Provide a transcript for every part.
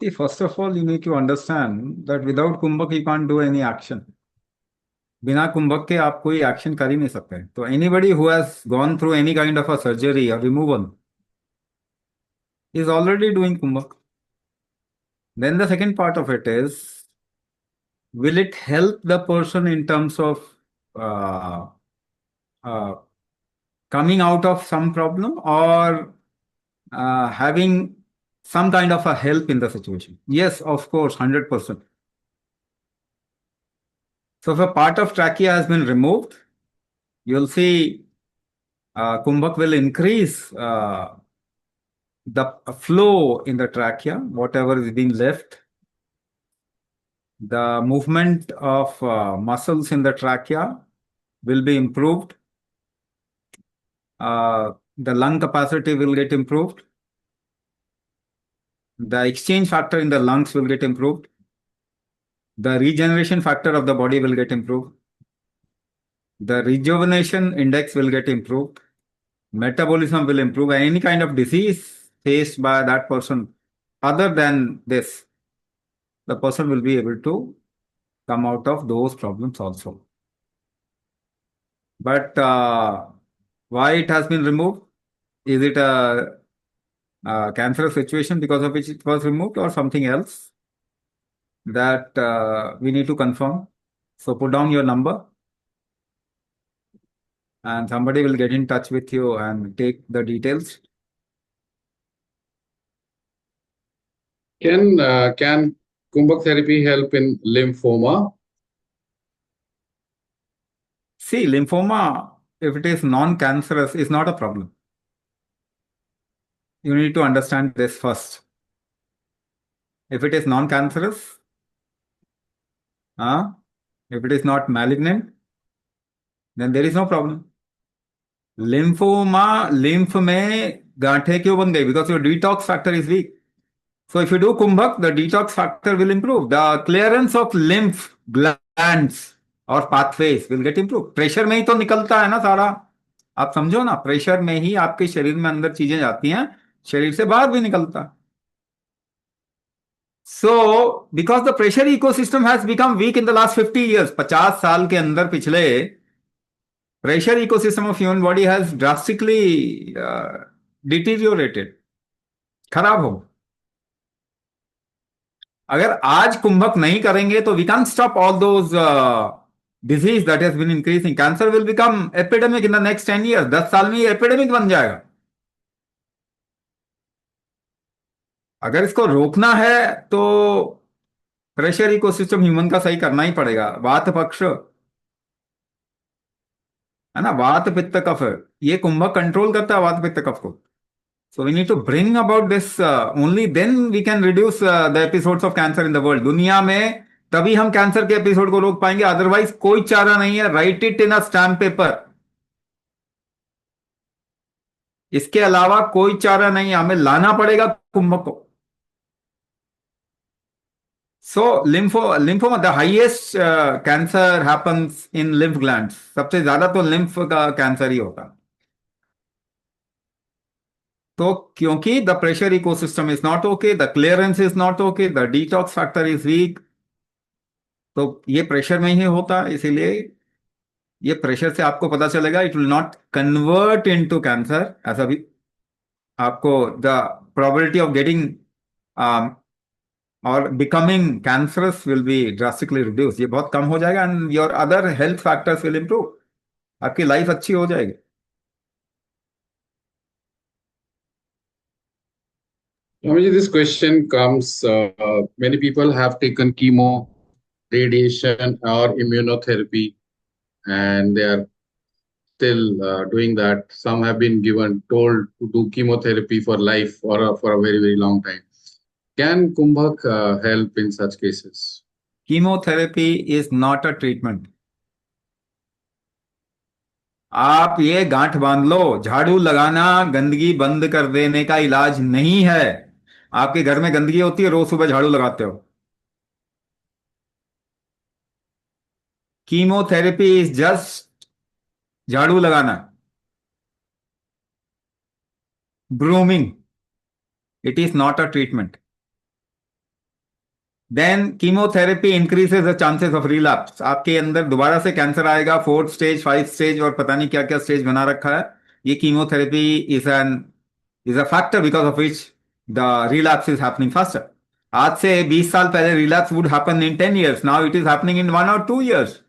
See, first of all, you need to understand that without kumbhak, you can't do any action. बिना कुंभक के आप कोई action कर ही नहीं सकते. तो anybody who has gone through any kind of a surgery और removal is already doing kumbhak. Then the second part of it is, will it help the person in terms of uh, uh, coming out of some problem or having some kind of a help in the situation? Yes, of course, 100%. So if a part of trachea has been removed, you'll see kumbhak will increase the flow in the trachea, whatever is being left. The movement of muscles in the trachea will be improved. The lung capacity will get improved. The exchange factor in the lungs will get improved. The regeneration factor of the body will get improved. The rejuvenation index will get improved. Metabolism will improve. Any kind of disease faced by that person other than this, the person will be able to come out of those problems also. But why it has been removed? Is it a cancerous situation because of which it was removed or something else? That we need to confirm. So put down your number and somebody will get in touch with you and take the details. Can Kumbhak therapy help in lymphoma? See, lymphoma, if it is non-cancerous, is not a problem. You need to understand this first. If it is non-cancerous, if it is not malignant, then there is no problem. Lymphoma, lymph में गांठें क्यों बन गई? Because your detox factor is weak. So if you do kumbhak, the detox factor will improve. The clearance of lymph glands और pathways will get improved. Pressure में ही तो निकलता है ना सारा. आप समझो ना, प्रेशर में ही आपके शरीर में अंदर चीजें जाती हैं, शरीर से बाहर भी निकलता है. So because the pressure ecosystem has become weak in the last 50 years, 50 साल के अंदर पिछले, pressure ecosystem of human body has drastically deteriorated. खराब हो. अगर आज कुंभक नहीं करेंगे तो we can stop all those disease that has been increasing. Cancer will become epidemic in the next 10 years. 10 साल में ये एपिडेमिक बन जाएगा. अगर इसको रोकना है तो प्रेशर इकोसिस्टम ह्यूमन का सही करना ही पड़ेगा. वात पक्ष है ना, वात पित्त कफ, ये कुंभक कंट्रोल करता है वात पित्त कफ को. So we need to bring about this. Only then we can reduce the episodes of cancer in the world. दुनिया में तभी हम कैंसर के एपिसोड को रोक पाएंगे. अदरवाइज कोई चारा नहीं है. Right it in a stamp paper. इसके अलावा कोई चारा नहीं है. हमें लाना पड़ेगा कुंभक को. So lymphoma the highest cancer happens in lymph glands. सबसे ज्यादा तो लिम्फ का कैंसर ही होता. तो क्योंकि the pressure ecosystem is not okay, the clearance is not okay, the detox factor is week, तो ये प्रेशर में ही होता है. इसीलिए ये प्रेशर से आपको पता चलेगा. It will not convert into cancer. ऐसा भी आपको द प्रोबेबिलिटी ऑफ गेटिंग और becoming cancerous will be drastically reduce. ये बहुत कम हो जाएगा and your other health factors will improve. आपकी लाइफ अच्छी हो जाएगी. Swamiji, this question comes, many people have taken chemo, radiation, or immunotherapy, and they are still doing that. Some have been told to do chemotherapy for life or for a very, very long time. Can Kumbhak help in such cases? Chemotherapy is not a treatment. आप ये गांठ बांध लो, झाड़ू लगाना गंदगी बंद कर देने का इलाज नहीं है. आपके घर में गंदगी होती है, रोज सुबह झाड़ू लगाते हो. कीमोथेरेपी इज जस्ट झाड़ू लगाना, brooming. It is not a treatment. Then chemotherapy increases the chances of relapse. आपके अंदर दोबारा से कैंसर आएगा, फोर्थ स्टेज, फाइव स्टेज और पता नहीं क्या क्या स्टेज बना रखा है। ये chemotherapy is a factor because of which the relapse is happening faster. आज से 20 साल पहले relapse would happen in 10 years, now it is happening in 1 or 2 years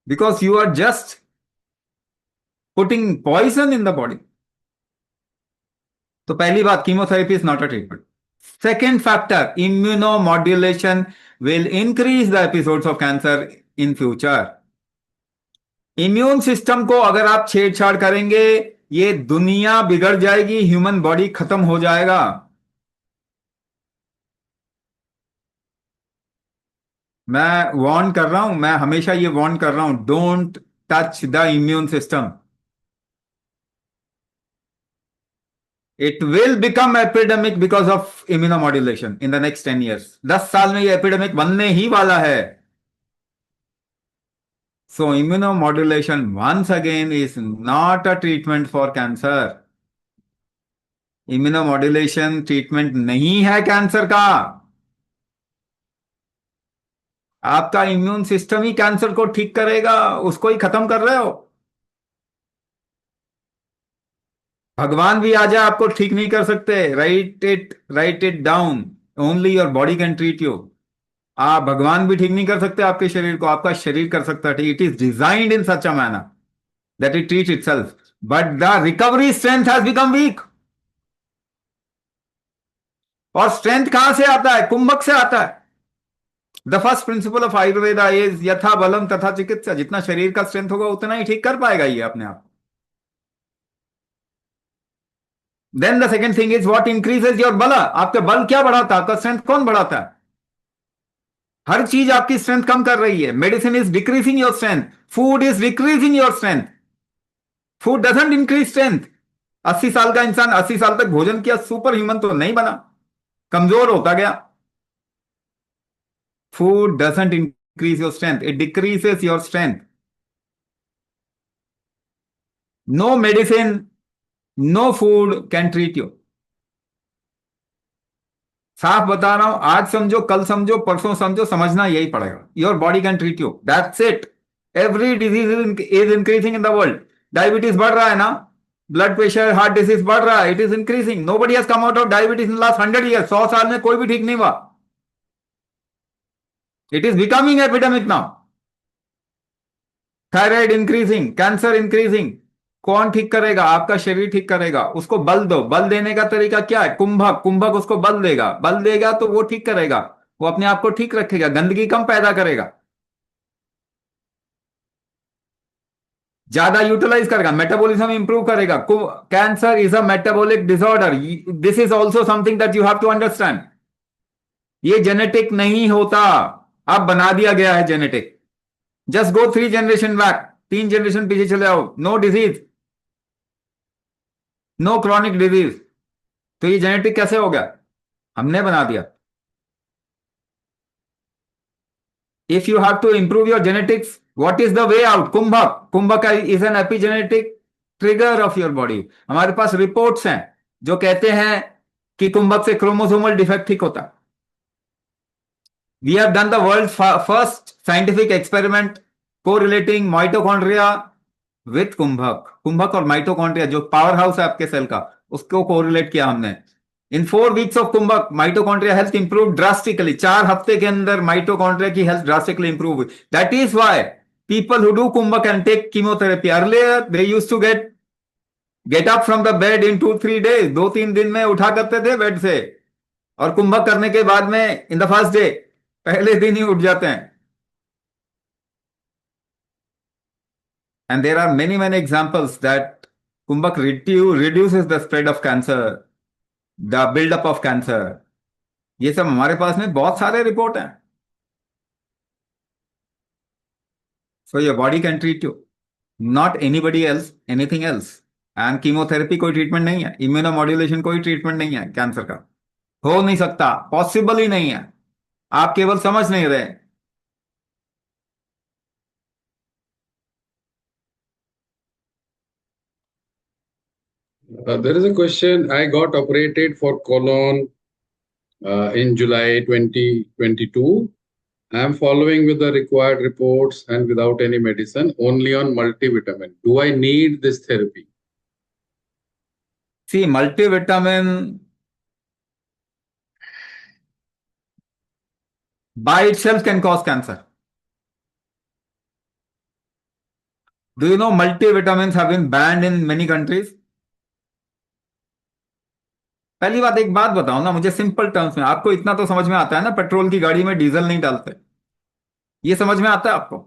because you are just putting poison in the body. तो पहली बात, chemotherapy is not a treatment. Second factor, immunomodulation will increase the episodes of cancer in future. Immune system को अगर आप छेड़छाड़ करेंगे, ये दुनिया बिगड़ जाएगी, ह्यूमन बॉडी खत्म हो जाएगा। मैं वार्न कर रहा हूं, मैं हमेशा ये वार्न कर रहा हूं, don't touch the immune system. It will become epidemic because of immunomodulation in the next 10 years। 10 साल में ये एपिडेमिक बनने ही वाला है। So immunomodulation once again is not a treatment for cancer. Immunomodulation treatment नहीं है कैंसर का। आपका इम्यून सिस्टम ही कैंसर को ठीक करेगा, उसको ही खत्म कर रहे हो। भगवान भी आ जाए आपको ठीक नहीं कर सकते। Right it down. Only your body can treat you. आप भगवान भी ठीक नहीं कर सकते आपके शरीर को, आपका शरीर कर सकता है। It is designed in such a manner that it treat itself, but the recovery strength has become weak. और स्ट्रेंथ कहां से आता है? कुंभक से आता है। The first principle of Ayurveda is यथा बलम तथा चिकित्सा। जितना शरीर का स्ट्रेंथ होगा उतना ही ठीक कर पाएगा ये अपने आप। Then the second thing is what increases your बल। आपका बल क्या बढ़ाता है? आपका स्ट्रेंथ कौन बढ़ाता है? हर चीज आपकी स्ट्रेंथ कम कर रही है। Medicine is decreasing your strength, food is decreasing your strength, food doesn't increase strength. 80 साल का इंसान 80 साल तक भोजन किया, सुपर ह्यूमन तो नहीं बना, कमजोर होता गया। Food doesn't increase your strength, it decreases your strength. No medicine, no food can treat you. साफ बता रहा हूं, आज समझो, कल समझो, परसों समझो, समझना यही पड़ेगा। Your body can treat you, that's it. Every disease is increasing in the world. Diabetes बढ़ रहा है ना, ब्लड प्रेशर, हार्ट डिजीज बढ़ रहा है, it is increasing. Nobody has come out of diabetes in last 100 years। 100 साल में कोई भी ठीक नहीं हुआ। It is becoming epidemic now. Thyroid increasing, cancer increasing. कौन ठीक करेगा? आपका शरीर ठीक करेगा। उसको बल दो। बल देने का तरीका क्या है? कुंभक। कुंभक उसको बल देगा, बल देगा तो वो ठीक करेगा, वो अपने आप को ठीक रखेगा, गंदगी कम पैदा करेगा, ज्यादा यूटिलाइज करेगा, मेटाबॉलिज्म इंप्रूव करेगा। Cancer is a metabolic disorder. This is also something that you have to understand. ये जेनेटिक नहीं होता, अब बना दिया गया है genetic. Just go 3 generation back, 3 generation पीछे चले आओ, no disease, no chronic disease. तो ये जेनेटिक कैसे हो गया? हमने बना दिया। If you have to improve your genetics, what is the way out? Kumbhak. Kumbhak is an epigenetic trigger of your body. हमारे पास रिपोर्ट्स हैं जो कहते हैं कि कुंभक से क्रोमोसोमल डिफेक्ट ठीक होता है। We have done the world first scientific experiment correlating mitochondria with kumbhak. कुंभक और माइटोकॉन्ड्रिया जो पावर हाउस है आपके सेल का, उसको कोरिलेट किया हमने। In 4 weeks of kumbhak, mitochondria health improve drastically. 4 हफ्ते के अंदर माइटोकॉन्ड्रिया की हेल्थ ड्रास्टिकली इंप्रूव हुई। That is why people who do kumbhak and take chemotherapy earlier, they used to get up from the bed in 2-3 days। 2-3 दिन में उठा करते थे बेड से। और कुंभक करने के बाद में इन द फर्स्ट डे, पहले दिन ही उठ जाते हैं। And there are many many examples that kumbhak reduces the spread of cancer, the buildup of cancer। ये सब हमारे पास में बहुत सारे रिपोर्ट हैं। So your body can treat you, not anybody else, anything else. And chemotherapy कोई ट्रीटमेंट नहीं है, इम्यूनोमॉड्यूलेशन कोई ट्रीटमेंट नहीं है कैंसर का। हो नहीं सकता, पॉसिबल ही नहीं है। आप केवल समझ नहीं रहे। There is a question. I got operated for colon in July 2022. I am following with the required reports and without any medicine, only on multivitamin. Do I need this therapy? See, multivitamin by itself can cause cancer. Do you know multivitamins have been banned in many countries? पहली बात, एक बात बताओ ना मुझे simple terms में, आपको इतना तो समझ में आता है ना, पेट्रोल की गाड़ी में डीजल नहीं डालते, ये समझ में आता है आपको?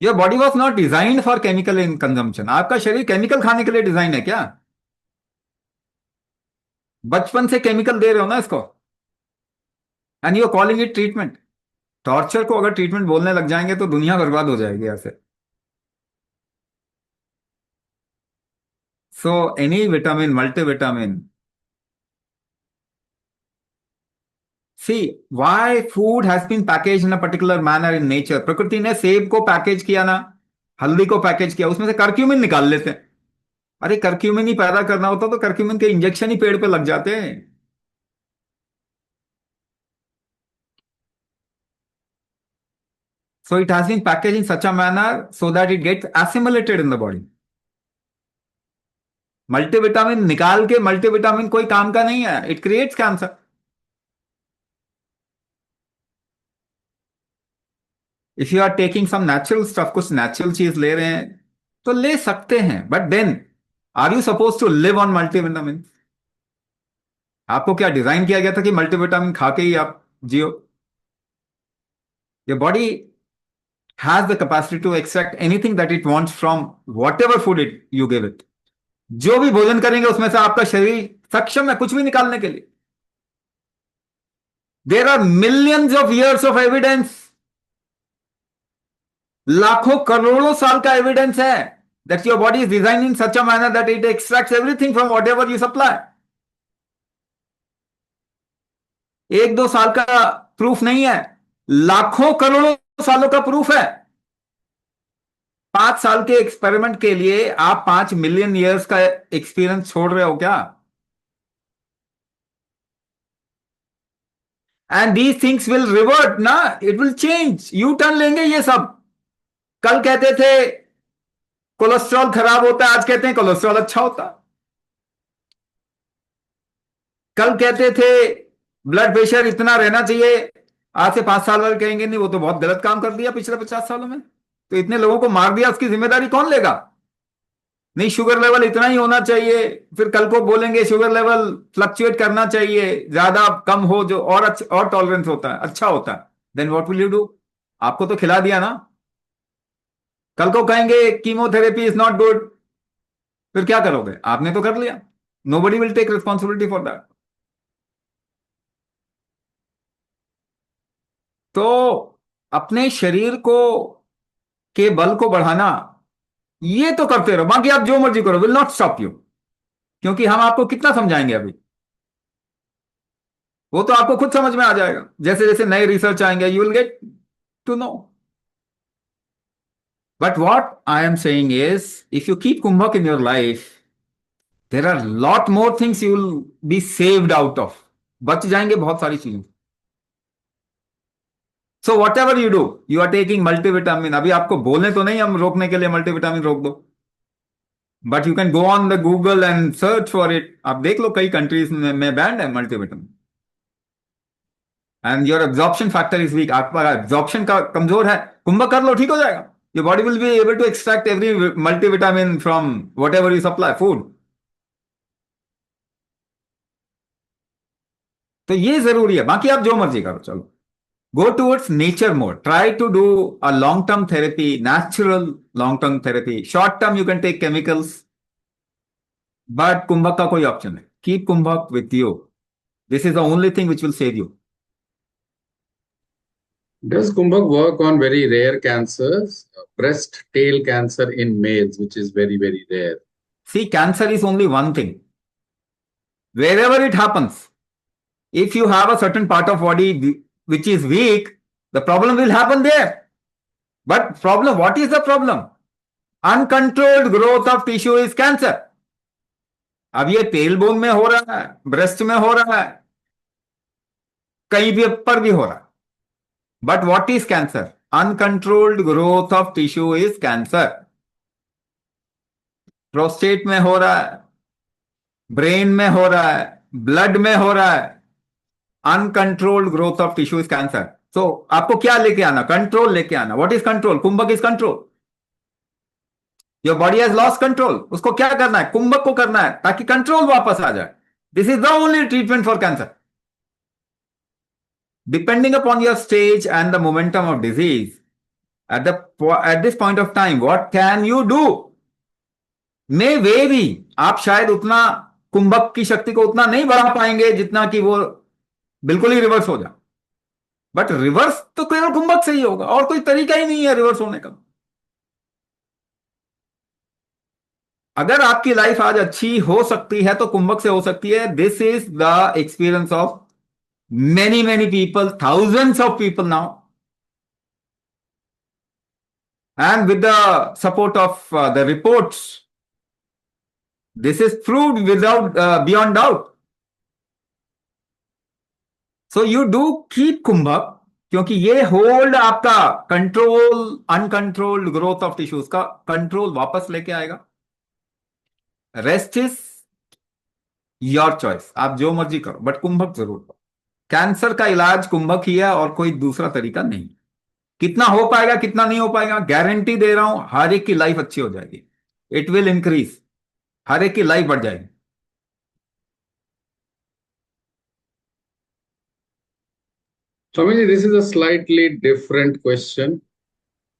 Your body was not designed for chemical in consumption. आपका शरीर केमिकल खाने के लिए डिजाइन है क्या? बचपन से केमिकल दे रहे हो ना इसको, and you calling it treatment. Torture को अगर ट्रीटमेंट बोलने लग जाएंगे तो दुनिया बर्बाद हो जाएगी ऐसे। So any vitamin, multivitamin, C why food has been package in a particular manner in nature. प्रकृति ने सेब को पैकेज किया ना, हल्दी को पैकेज किया, उसमें से करक्यूमिन निकाल लेते हैं। अरे करक्यूमिन ही पैदा करना होता तो करक्यूमिन के इंजेक्शन ही पेड़ पे लग जाते हैं। So it has been packaged in such a manner so that it gets assimilated in the body. Multivitamin निकाल के, मल्टीविटामिन कोई काम का नहीं है, it creates cancer. If you are taking some natural stuff, कुछ नेचुरल चीज ले रहे हैं तो ले सकते हैं, but then are you suppose to live on multivitamin? आपको क्या डिजाइन किया गया था कि मल्टीविटामिन खा के ही आप जियो? Your body has the capacity to extract anything that it wants from whatever food it you give it. जो भी भोजन करेंगे उसमें से आपका शरीर सक्षम है कुछ भी निकालने के लिए। There are millions of years of evidence, लाखों करोड़ों साल का एविडेंस है that your body is design in such a manner that it extracts everything from whatever you supply. एक दो साल का प्रूफ नहीं है, लाखों करोड़ों सालों का प्रूफ है। 5 साल के एक्सपेरिमेंट के लिए आप 5 मिलियन ईयर्स का एक्सपीरियंस छोड़ रहे हो क्या? And these things will revert ना, it will change, you turn लेंगे ये सब। कल कहते थे कोलेस्ट्रॉल खराब होता है, आज कहते हैं कोलेस्ट्रॉल अच्छा होता है। कल कहते थे ब्लड प्रेशर इतना रहना चाहिए, आज से 5 साल बाद कहेंगे नहीं वो तो बहुत गलत काम कर दिया पिछले 50 सालों में, तो इतने लोगों को मार दिया, उसकी जिम्मेदारी कौन लेगा? नहीं शुगर लेवल इतना ही होना चाहिए, फिर कल को बोलेंगे शुगर लेवल फ्लक्चुएट करना चाहिए, ज्यादा कम हो जो और अच्छा और टॉलरेंस होता है, अच्छा होता है। Then what will you do? आपको तो खिला दिया ना। कल को कहेंगे कीमोथेरेपी इज नॉट गुड, फिर क्या करोगे? आपने तो कर लिया। Nobody will take responsibility for that. तो अपने शरीर को के बल को बढ़ाना ये तो करते रहो, बाकी आप जो मर्जी करो, विल नॉट स्टॉप यू। क्योंकि हम आपको कितना समझाएंगे अभी, वो तो आपको खुद समझ में आ जाएगा। जैसे जैसे नए रिसर्च आएंगे you will get to know. But what I am saying is if you keep kumbhak in your life there are lot more things you will be saved out of. बच जाएंगे बहुत सारी चीजें। So whatever you do, you are taking multivitamin. अभी आपको बोलने तो नहीं हम रोकने के लिए मल्टीविटामिन रोक दो, but you can go on the Google and search for it. आप देख लो कई कंट्रीज में बैंड है multivitamin. And your absorption factor is weak, आपका एब्जॉर्प्शन का कमजोर है, कुंभक कर लो ठीक हो जाएगा। Your body will be able to extract every multivitamin from whatever you supply food. तो ये जरूरी है, बाकी आप जो मर्जी करो। चलो go towards nature more, try to do a long term therapy, natural long term therapy. Short term you can take chemicals, but kumbhak का कोई ऑप्शन नहीं। keep kumbhak with you, this is the only thing which will save you. Does Kumbhak work on very rare cancers? Breast tail cancer in males, which is very, very rare. See, cancer is only one thing, wherever it happens. If you have a certain part of body which is weak, the problem will happen there. But problem, what is the problem? Uncontrolled growth of tissue is cancer. अब ये tailbone में हो रहा है, breast में हो रहा है, कहीं भी पर भी हो रहा है। But what is cancer? Uncontrolled growth of tissue is cancer. Prostate में हो रहा है, ब्रेन में हो रहा है, ब्लड में हो रहा है। Uncontrolled growth of tissue is cancer. So आपको क्या लेके आना? कंट्रोल लेके आना। What is control? Kumbhak is control. Your body has lost control. उसको क्या करना है? कुंभक को करना है ताकि कंट्रोल वापस आ जाए। This is the only treatment for cancer. Depending upon your stage and the momentum of disease, at this point of time, what can you do? May vary. आप शायद उतना कुंभक की शक्ति को उतना नहीं बढ़ा पाएंगे जितना कि वो बिल्कुल ही रिवर्स हो जाए। बट रिवर्स तो केवल कुंभक से ही होगा, और कोई तरीका ही नहीं है रिवर्स होने का। अगर आपकी लाइफ आज अच्छी हो सकती है तो कुंभक से हो सकती है। This is the experience of many people, thousands of people now. And with the support of the reports, this is proved without beyond doubt. So you do keep कुंभक, क्योंकि ये होल्ड आपका control, uncontrolled growth of tissues का control वापस लेके आएगा। Rest is your choice, आप जो मर्जी करो, बट कुंभक जरूर करो। कैंसर का इलाज कुंभक ही है और कोई दूसरा तरीका नहीं। कितना हो पाएगा कितना नहीं हो पाएगा, गारंटी दे रहा हूं, हर एक की लाइफ अच्छी हो जाएगी। इट विल इंक्रीज, हर एक की लाइफ बढ़ जाएगी। Swamiji, this is a slightly different question,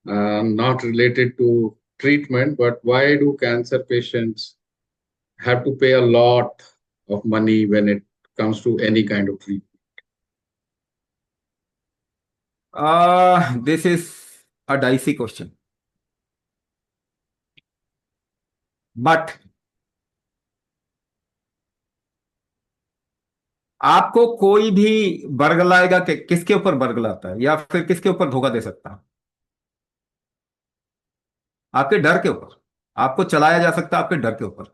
not related to treatment, but why do cancer patients have to pay a lot of money when it comes to any kind of treatment? This is a dicey question. But आपको कोई भी बरगलाएगा कि किसके ऊपर बरगलाता है या फिर किसके ऊपर धोखा दे सकता है? आपके डर के ऊपर। आपको चलाया जा सकता है आपके डर के ऊपर।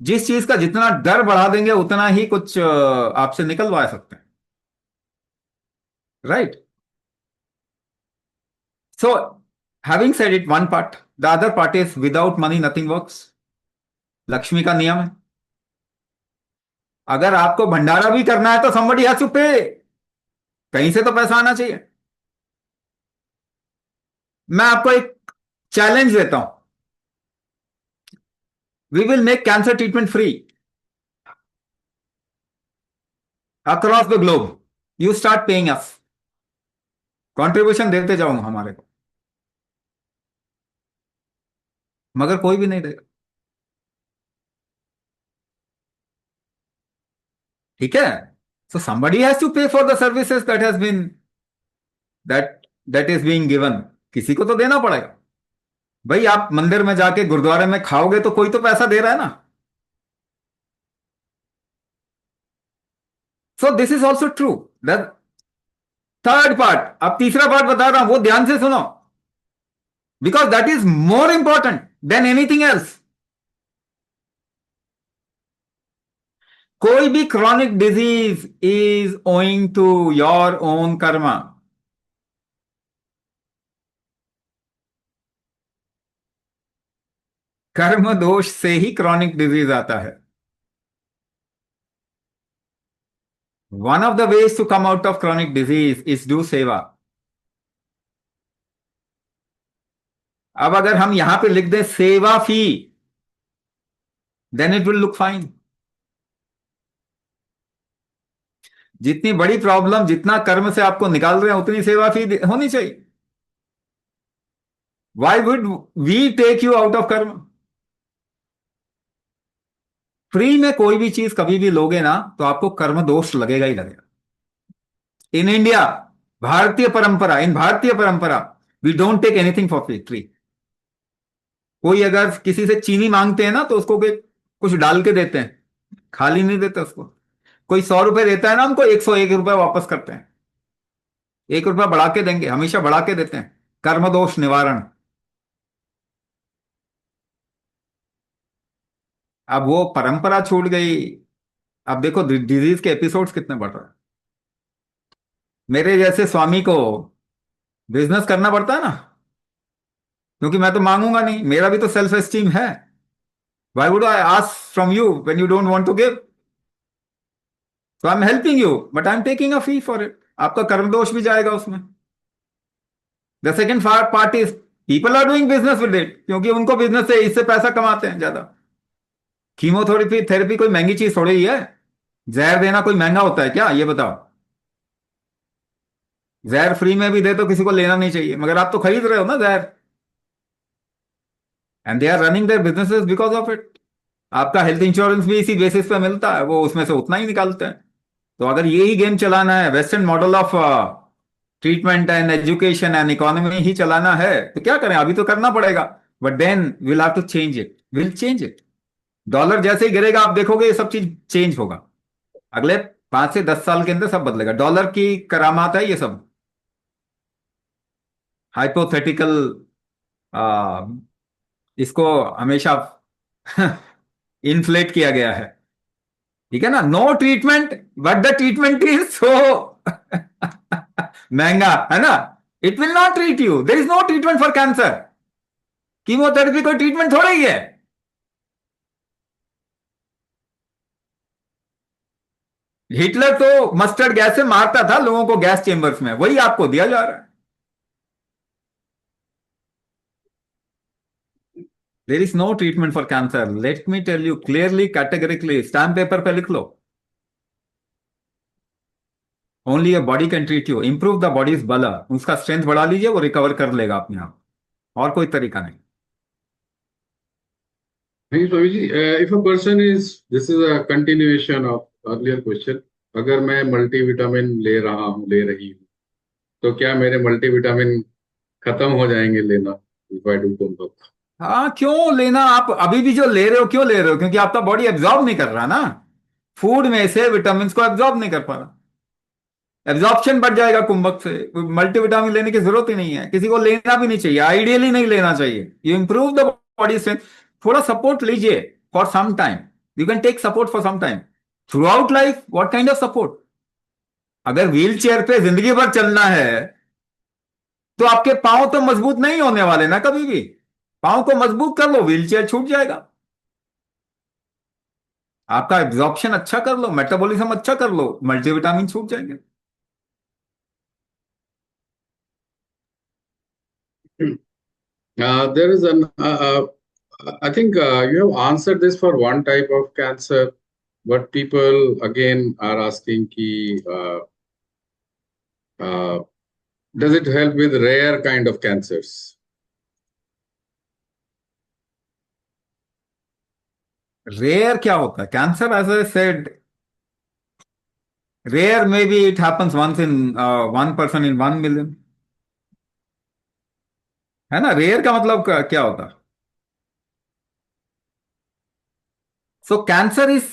जिस चीज का जितना डर बढ़ा देंगे उतना ही कुछ आपसे निकलवा सकते हैं। Right? So having said it, one part, the other part is without money nothing works. Lakshmi का नियम है। अगर आपको भंडारा भी करना है तो somebody has to pay। कहीं से तो पैसा आना चाहिए। मैं आपको एक चैलेंज देता हूं, we will make cancer treatment free across the globe. You start paying us, contribution देते जाऊंगा हमारे को, मगर कोई भी नहीं देगा। ठीक है? सो somebody has to pay for the services that has been that is being given। किसी को तो देना पड़ेगा। भाई आप मंदिर में जाके गुरुद्वारे में खाओगे तो कोई तो पैसा दे रहा है ना। So this is also true. Third part, अब तीसरा पार्ट बता रहा हूं, वो ध्यान से सुनो, because that is more important than anything else. कोई भी chronic disease is owing to your own karma. कर्म दोष से ही क्रॉनिक डिजीज आता है। One of the ways to come out of chronic disease is do seva. अब अगर हम यहां पे लिख दें seva fee, then it will look fine. जितनी बड़ी प्रॉब्लम, जितना कर्म से आपको निकाल रहे हैं, उतनी सेवा फी होनी चाहिए। Why would we take you out of कर्म? फ्री में कोई भी चीज कभी भी लोगे ना तो आपको कर्म दोष लगेगा ही लगेगा। इन इंडिया, भारतीय परंपरा, इन भारतीय परंपरा, we don't take anything for free. कोई अगर किसी से चीनी मांगते हैं ना तो उसको कुछ डाल के देते हैं, खाली नहीं देते उसको। कोई 100 रुपए देता है ना, हमको 101 रुपए वापस करते हैं। 1 रुपया बढ़ा के देंगे, हमेशा बढ़ा के देते हैं। कर्म दोष निवारण। अब वो परंपरा छूट गई। अब देखो डिजीज के एपिसोड्स कितने बढ़ रहे हैं। मेरे जैसे स्वामी को बिजनेस करना पड़ता है ना, क्योंकि मैं तो मांगूंगा नहीं, मेरा भी तो सेल्फ एस्टीम है। Why would I ask from you when you don't want to give? So I am helping you but I am taking a fee for it. आपका कर्म दोष भी जाएगा उसमें। The second part is people are doing business with it, क्योंकि उनको business से इससे पैसा कमाते हैं ज्यादा। कीमोथेरेपी थेरेपी कोई महंगी चीज थोड़ी ही है। जहर देना कोई महंगा होता है क्या, ये बताओ? जहर फ्री में भी दे तो किसी को लेना नहीं चाहिए, मगर आप तो खरीद रहे हो ना जहर। And they are running their businesses because of it. आपका हेल्थ इंश्योरेंस भी इसी बेसिस पे मिलता है, वो उसमें से उतना ही निकालते हैं। तो अगर यही गेम चलाना है, western model of treatment and education and economy ही चलाना है, तो क्या करें? अभी तो करना पड़ेगा। But then will have to change it, will change it. Dollar जैसे ही गिरेगा आप देखोगे ये सब चीज चेंज होगा। अगले 5 से 10 साल के अंदर सब बदलेगा। डॉलर की करामात है ये सब। हाइपोथेटिकल, इसको हमेशा इन्फ्लेट किया गया है। ठीक है ना? No treatment, but the treatment is so महंगा, है ना? It will not treat you. There is no treatment for cancer. Chemotherapy कोई ट्रीटमेंट थोड़ा ही है। हिटलर तो मस्टर्ड गैस से मारता था लोगों को गैस चेंबर्स में, वही आपको दिया जा रहा है। There is no treatment for cancer, let me tell you clearly categorically, stamp paper पे लिख लो। Only a body can treat you, improve the body's बल, उसका स्ट्रेंथ बढ़ा लीजिए, वो रिकवर कर लेगा अपने आप। और कोई तरीका नहीं। नहीं Swami ji, if a person is, this is a continuation of earlier question. अगर मैं मल्टीविटामिन ले रहा हूँ, ले रही हूँ, तो क्या मेरे मल्टीविटामिन खत्म हो जाएंगे लेना if I do कुंभक? हाँ, क्यों लेना? आप अभी भी जो ले रहे हो क्यों ले रहे हो? क्योंकि आपका बॉडी एब्जॉर्ब नहीं कर रहा ना। फूड में से विटामिन को एब्जॉर्ब नहीं कर पा रहा। एब्जॉर्प्शन बढ़ जाएगा कुंभक से। मल्टीविटामिन लेने की जरूरत ही नहीं है, किसी को लेना भी नहीं चाहिए, आइडियली नहीं लेना चाहिए। You improve the body strength. थोड़ा सपोर्ट लीजिए for some time. You can take support for some time throughout life. What kind of support? अगर व्हील चेयर पे जिंदगी भर चलना है तो आपके पांव तो मजबूत नहीं होने वाले ना कभी भी। पांव को मजबूत कर लो, व्हील चेयर छूट जाएगा। आपका एब्जॉर्प्शन अच्छा कर लो, मेटाबॉलिज्म अच्छा कर लो, मल्टीविटामिन छूट जाएंगे। There is an, I think you have answered this for one type of cancer, but people again are asking ki, uh, does it help with rare kind of cancers? Rare क्या होता है cancer? As I said, rare may be it happens once in 1 person in 1 million. है ना? Rare का मतलब क्या होता है? So cancer is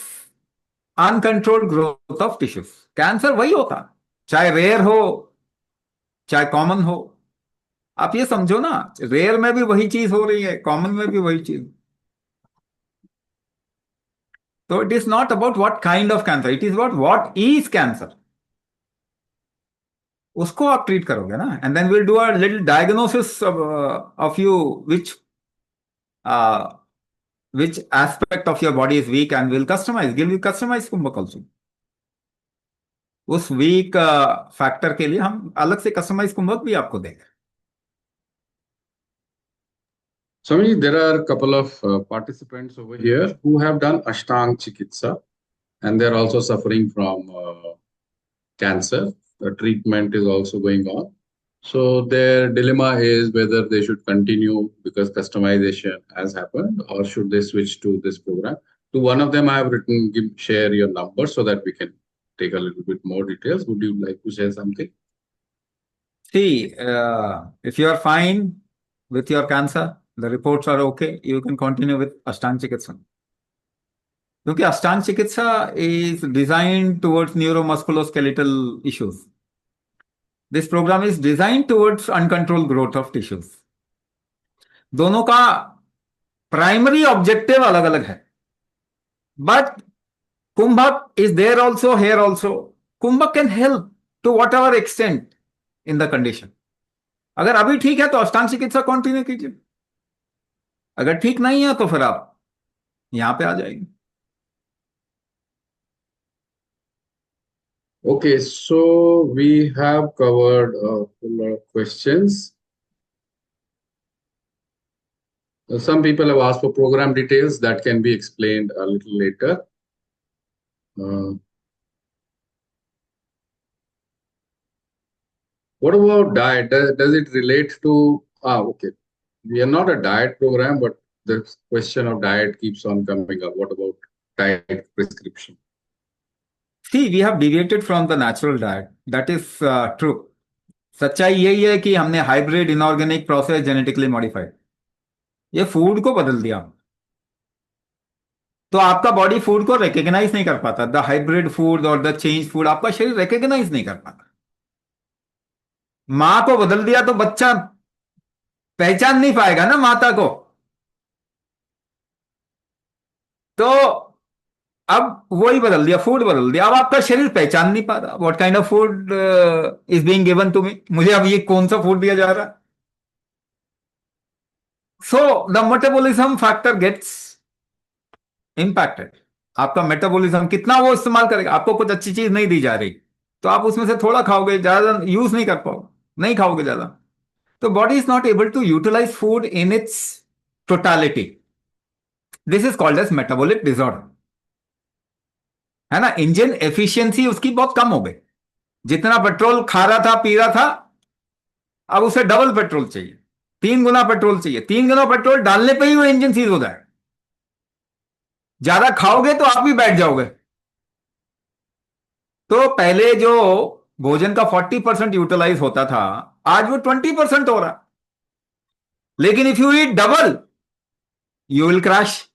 uncontrolled growth of tissues. Cancer वही होता है, चाहे रेयर हो चाहे कॉमन हो। आप ये समझो ना, रेयर में भी वही चीज हो रही है, कॉमन में भी वही चीज। तो it is not about what kind of cancer, it is about what is cancer. उसको आप ट्रीट करोगे ना, and then will do a little diagnosis of you, which which aspect of your body is weak, and will customize, give you customized kumbhak also। उस week factor के लिए हम अलग से कस्टमाइज कुंभक भी आपको देंगे। Swami, there are a couple of participants over here who have done Ashtang Chikitsa, and they're also suffering from cancer. The treatment is also going on. So their dilemma is whether they should continue because customization has happened, or should they switch to this program. To one of them, I have written, share your number so that we can take a little bit more details. Would you like to share something? See, if you are fine with your cancer, the reports are okay, you can continue with Ashtang Chikitsa। क्योंकि अष्टांग चिकित्सा is designed towards neuromusculoskeletal issues। This program is designed towards uncontrolled growth of tissues। दोनों का primary objective अलग अलग है। But Kumbhak is there also, here also. Kumbhak can help to whatever extent in the condition. अगर अभी ठीक है तो अष्टांग चिकित्सा कंटिन्यू कीजिए, अगर ठीक नहीं है तो फिर आप यहां पे आ जाएंगे. Okay, so we have covered a lot of questions. Some people have asked for program details that can be explained a little later. Uh, what about diet? Does it relate to? Okay. We are not a diet program, but the question of diet keeps on coming up. What about diet prescription? See, we have deviated from the natural diet. That is true. सच्चाई यही है कि हमने hybrid inorganic process genetically modified ये food को बदल दिया. तो आपका बॉडी फूड को रिकॉग्नाइज नहीं कर पाता. द हाइब्रिड फूड और द चेंज फूड आपका शरीर रिकॉग्नाइज नहीं कर पाता. मां को बदल दिया तो बच्चा पहचान नहीं पाएगा ना माता को. तो अब वही बदल दिया, फूड बदल दिया. अब आपका शरीर पहचान नहीं पा रहा what kind of food is being given to me. मुझे अब ये कौन सा फूड दिया जा रहा है. So the metabolism factor gets impacted. आपका मेटाबॉलिज्म कितना वो इस्तेमाल करेगा. आपको कुछ अच्छी चीज नहीं दी जा रही तो आप उसमें से थोड़ा खाओगे, ज्यादा यूज नहीं कर पाओगे, नहीं खाओगे ज्यादा. तो body is not able to utilize food in its totality. This is called as metabolic disorder. है ना. इंजन एफिशिएंसी उसकी बहुत कम हो गई. जितना पेट्रोल खा रहा था पी रहा था अब उसे डबल पेट्रोल चाहिए, 3 गुना पेट्रोल चाहिए. 3 गुना पेट्रोल डालने पे ही वो इंजन सीज हो जाए. ज्यादा खाओगे तो आप भी बैठ जाओगे. तो पहले जो भोजन का 40% यूटिलाइज होता था आज वो 20% हो रहा. लेकिन if you eat double you will crash.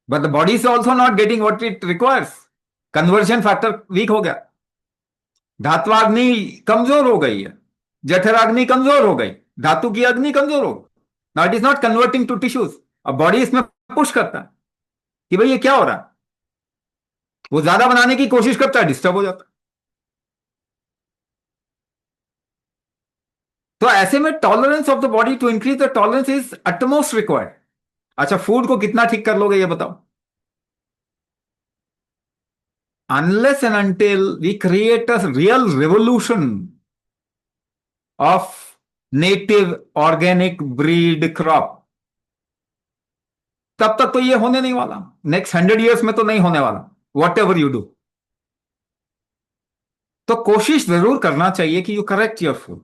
But the body is also not getting what it requires. Conversion factor weak हो गया. धात्वाग्नि कमजोर हो गई है, जठराग्नि कमजोर हो गई, धातु की अग्नि कमजोर हो गई. Now it is not converting to tissues. अब बॉडी इसमें पुश करता है कि भाई ये क्या हो रहा है. वो ज्यादा बनाने की कोशिश करता है, डिस्टर्ब हो जाता है. तो ऐसे में tolerance of the body to increase the tolerance is utmost required. अच्छा, फूड को कितना ठीक कर लोगे ये बताओ. Unless and until we create a real revolution of native organic breed crop तब तक तो ये होने नहीं वाला. नेक्स्ट 100 years में तो नहीं होने वाला वॉट एवर यू डू. तो कोशिश जरूर करना चाहिए कि यू करेक्ट योर फूड.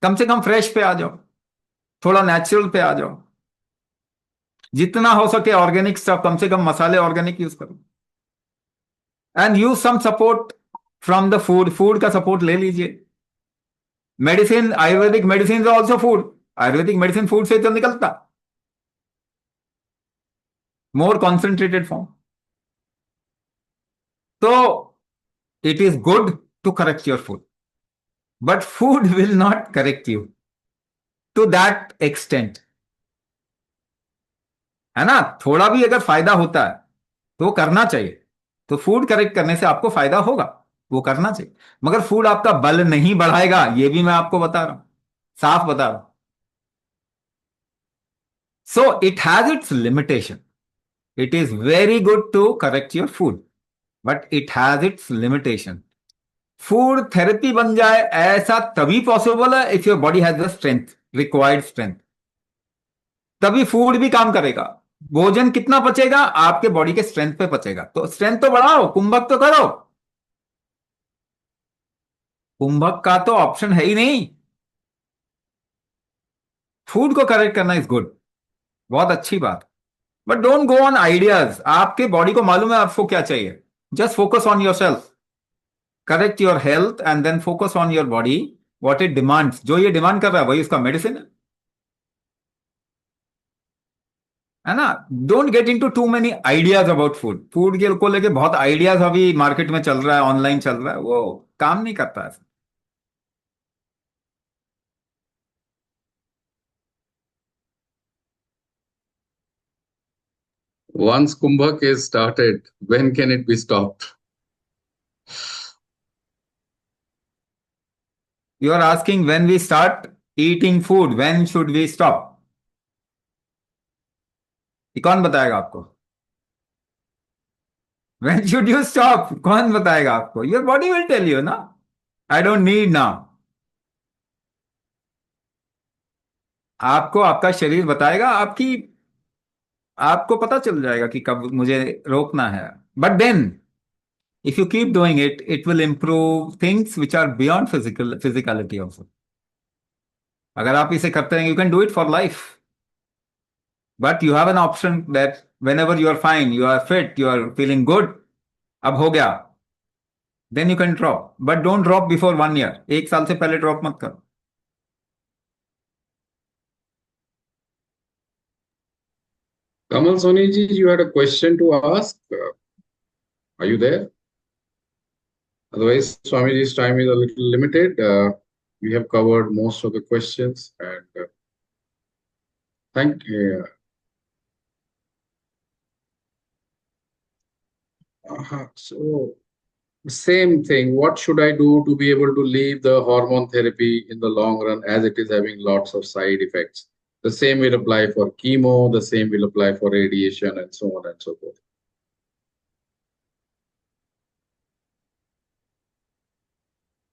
कम से कम फ्रेश पे आ जाओ, थोड़ा नेचुरल पे आ जाओ. जितना हो सके ऑर्गेनिक स्टफ, कम से कम मसाले ऑर्गेनिक यूज करो. And use some support from the food. Food का सपोर्ट ले लीजिए. Medicine, ayurvedic medicine also food. Ayurvedic medicine food से तो निकलता, मोर कॉन्सेंट्रेटेड फॉर्म. तो it is good to correct your food, but food will not correct you to that extent. है ना. थोड़ा भी अगर फायदा होता है तो वो करना चाहिए. तो फूड करेक्ट करने से आपको फायदा होगा, वो करना चाहिए. मगर फूड आपका बल नहीं बढ़ाएगा, ये भी मैं आपको बता रहा हूं, साफ बता रहा हूं. So it has its limitation. It is very good to correct your food, but it has its limitation. Food therapy बन जाए ऐसा तभी पॉसिबल है if your body has the strength, required strength. तभी फूड भी काम करेगा. भोजन कितना पचेगा आपके बॉडी के स्ट्रेंथ पे पचेगा. तो स्ट्रेंथ तो बढ़ाओ, कुंभक तो करो. कुंभक का तो ऑप्शन है ही नहीं. फूड को करेक्ट करना इज गुड, बहुत अच्छी बात. But don't go on ideas. आपके बॉडी को मालूम है आपको क्या चाहिए. Just focus on yourself, correct your health and then focus on your body. What it demands, जो ये डिमांड कर रहा है वही उसका मेडिसिन है ना. Don't get into two many ideas about food. Food के को लेके बहुत आइडियाज अभी मार्केट में चल रहा है, ऑनलाइन चल रहा है, वो काम नहीं करता है. Once Kumbhak is started, when can it be stopped? You are asking when we start eating food, when should we stop? ये कौन बताएगा आपको? When should you stop? कौन बताएगा आपको? Your body will tell you ना. I don't need now. आपको आपका शरीर बताएगा, आपको पता चल जाएगा कि कब मुझे रोकना है. But then if you keep doing it, it will improve things which are beyond physicality also. अगर आप इसे करते हैं, you can do it for life. But you have an option that whenever you are fine, you are fit, you are feeling good, अब हो गया, then you can drop. But don't drop before 1 year. 1 साल से पहले drop मत करो. Kamal Soni ji, you had a question to ask. Are you there? Otherwise, Swamiji's time is a little limited. We have covered most of the questions, and thank you. So, same thing. What should I do to be able to leave the hormone therapy in the long run, as it is having lots of side effects? The same will apply for chemo, the same will apply for radiation, and so on and so forth.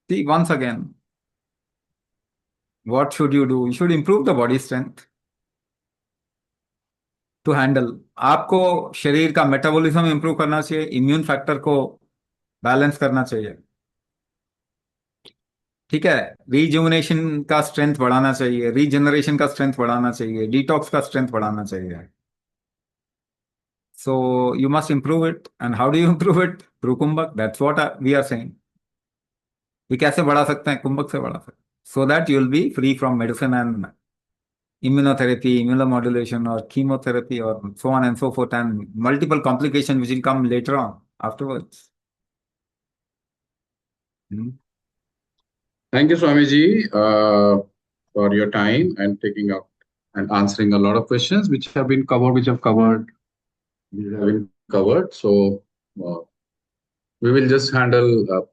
See, once again, what should you do? You should improve the body strength to handle. आपको शरीर का metabolism improve करना चाहिए, immune factor को balance करना चाहिए. ठीक है. रीजुविनेशन का स्ट्रेंथ बढ़ाना चाहिए, रीजनरेशन का स्ट्रेंथ बढ़ाना चाहिए, डिटॉक्स का स्ट्रेंथ बढ़ाना चाहिए. So you must improve it. And how do you improve it? Through कुंभक. That's what we are saying. ये कैसे बढ़ा सकते हैं? कुंभक से बढ़ा सकते हैं. So that you'll be free from medicine and immunotherapy, immunomodulation, or chemotherapy, or so on and so forth, and multiple complications which will come later on afterwards. Hmm. Thank you, Swamiji, for your time and taking up and answering a lot of questions which have been covered, which have been covered. So we will just handle